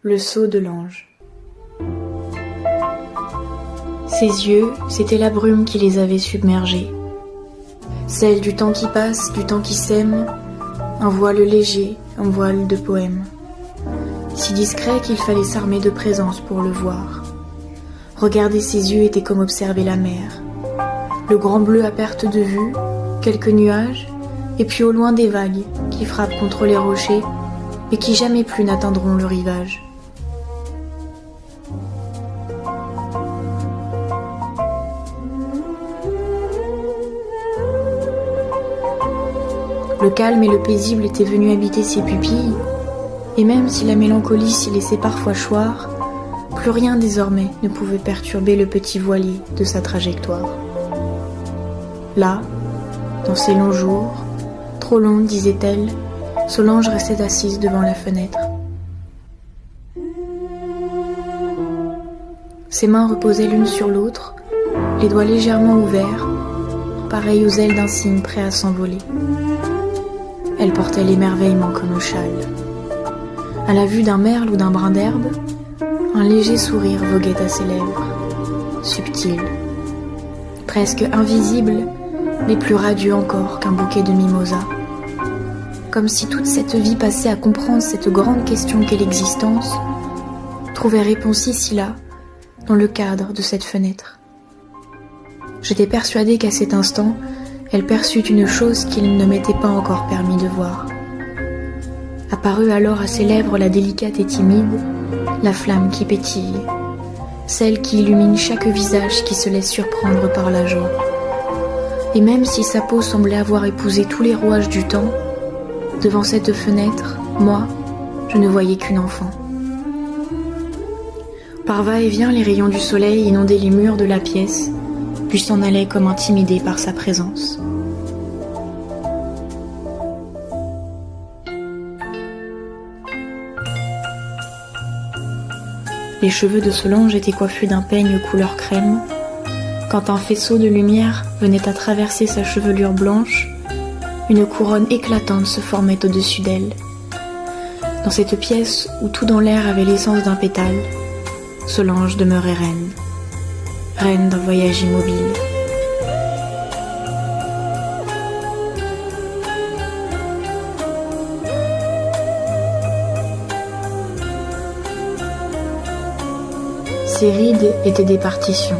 Le sceau de l'ange. Ses yeux, c'était la brume qui les avait submergés. Celle du temps qui passe, du temps qui sème, un voile léger, un voile de poème. Si discret qu'il fallait s'armer de présence pour le voir. Regarder ses yeux était comme observer la mer. Le grand bleu à perte de vue, quelques nuages, et puis au loin des vagues qui frappent contre les rochers et qui jamais plus n'atteindront le rivage. Le calme et le paisible étaient venus habiter ses pupilles, et même si la mélancolie s'y laissait parfois choir, plus rien désormais ne pouvait perturber le petit voilier de sa trajectoire. Là, dans ces longs jours, trop longs, disait-elle, Solange restait assise devant la fenêtre. Ses mains reposaient l'une sur l'autre, les doigts légèrement ouverts, pareils aux ailes d'un cygne prêt à s'envoler. Elle portait l'émerveillement comme au châle. À la vue d'un merle ou d'un brin d'herbe, un léger sourire voguait à ses lèvres, subtil, presque invisible, mais plus radieux encore qu'un bouquet de mimosas. Comme si toute cette vie passée à comprendre cette grande question qu'est l'existence trouvait réponse ici là, dans le cadre de cette fenêtre. J'étais persuadée qu'à cet instant, elle perçut une chose qu'il ne m'était pas encore permis de voir. Apparut alors à ses lèvres la délicate et timide, la flamme qui pétille, celle qui illumine chaque visage qui se laisse surprendre par la joie. Et même si sa peau semblait avoir épousé tous les rouages du temps, devant cette fenêtre, moi, je ne voyais qu'une enfant. Par va-et-vient, les rayons du soleil inondaient les murs de la pièce, puis s'en allaient comme intimidés par sa présence. Les cheveux de Solange étaient coiffés d'un peigne couleur crème. Quand un faisceau de lumière venait à traverser sa chevelure blanche, une couronne éclatante se formait au-dessus d'elle. Dans cette pièce où tout dans l'air avait l'essence d'un pétale, Solange demeurait reine. Reine d'un voyage immobile. Ses rides étaient des partitions,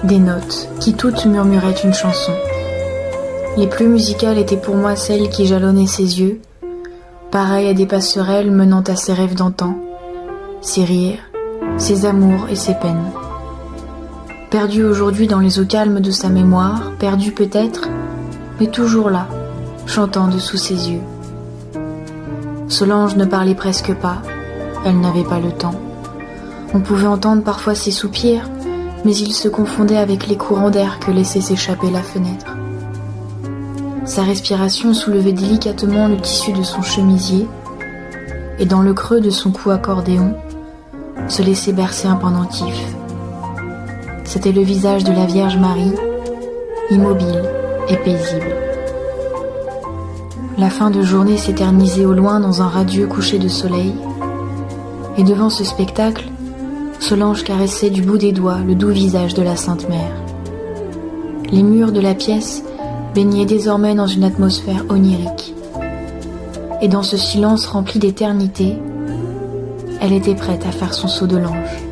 des notes qui toutes murmuraient une chanson. Les plus musicales étaient pour moi celles qui jalonnaient ses yeux, pareilles à des passerelles menant à ses rêves d'antan, ses rires, ses amours et ses peines. Perdu aujourd'hui dans les eaux calmes de sa mémoire, perdu peut-être, mais toujours là, chantant dessous ses yeux. Solange ne parlait presque pas, elle n'avait pas le temps. On pouvait entendre parfois ses soupirs, mais ils se confondaient avec les courants d'air que laissait s'échapper la fenêtre. Sa respiration soulevait délicatement le tissu de son chemisier, et dans le creux de son cou accordéon, se laissait bercer un pendentif. C'était le visage de la Vierge Marie, immobile et paisible. La fin de journée s'éternisait au loin dans un radieux coucher de soleil, et devant ce spectacle, Solange caressait du bout des doigts le doux visage de la Sainte Mère. Les murs de la pièce baignaient désormais dans une atmosphère onirique, et dans ce silence rempli d'éternité, elle était prête à faire son saut de l'ange.